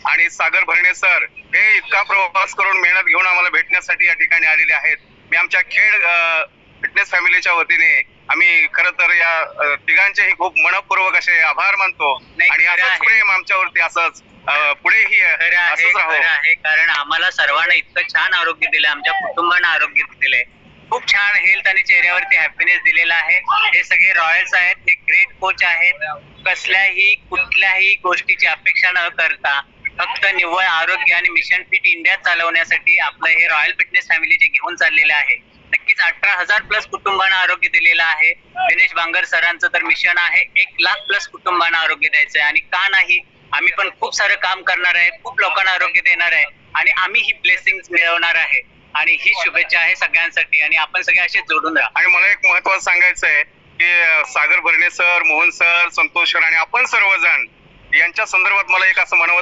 आणि सागर भरणे सर हे इतका प्रवास करून मेहनत घेऊन आम्हाला भेटण्यासाठी या ठिकाणी आलेले आहेत. मी आमच्या खेड फिटनेस फॅमिलीच्या वतीने आम्ही खरं तर या तिघांचेही खूप मनपूर्वक असे आभार मानतो आणि असंच प्रेम आमच्यावरती असंच पुढेही असंच राहू. कारण आम्हाला सर्वांना इतकं छान आरोग्य दिलं, आमच्या कुटुंबांना आरोग्य दिलंय, खूप छान हेल्थ आणि चेहऱ्यावरती हॅपीनेस दिलेला आहे. हे सगळे रॉयल्स आहेत, हे ग्रेट कोच आहेत. कुठल्याही गोष्टीची अपेक्षा न करता फक्त निव्वळ आरोग्य आणि मिशन फिट इंडिया चालवण्यासाठी आपलं हे रॉयल फिटनेस फॅमिली जे घेऊन चाललेलं आहे. नक्कीच 18,000 प्लस कुटुंबांना आरोग्य दिलेलं आहे. दिनेश बांगर सरांचं तर मिशन आहे 1,00,000 प्लस कुटुंबांना आरोग्य द्यायचं आहे. आणि का नाही, आम्ही पण खूप सारं काम करणार आहे, खूप लोकांना आरोग्य देणार आहे आणि आम्ही ही ब्लेसिंग्स मिळवणार आहे. आणि ही शुभेच्छा आहे सगळ्यांसाठी आणि आपण सगळे असे जोडून राहा. आणि मला एक महत्त्वाचं सांगायचं आहे की Sagar Bharane sir, Mohan sir, Santosh sir आणि आपण सर्वजण यांच्या संदर्भात मला एक असं म्हणावं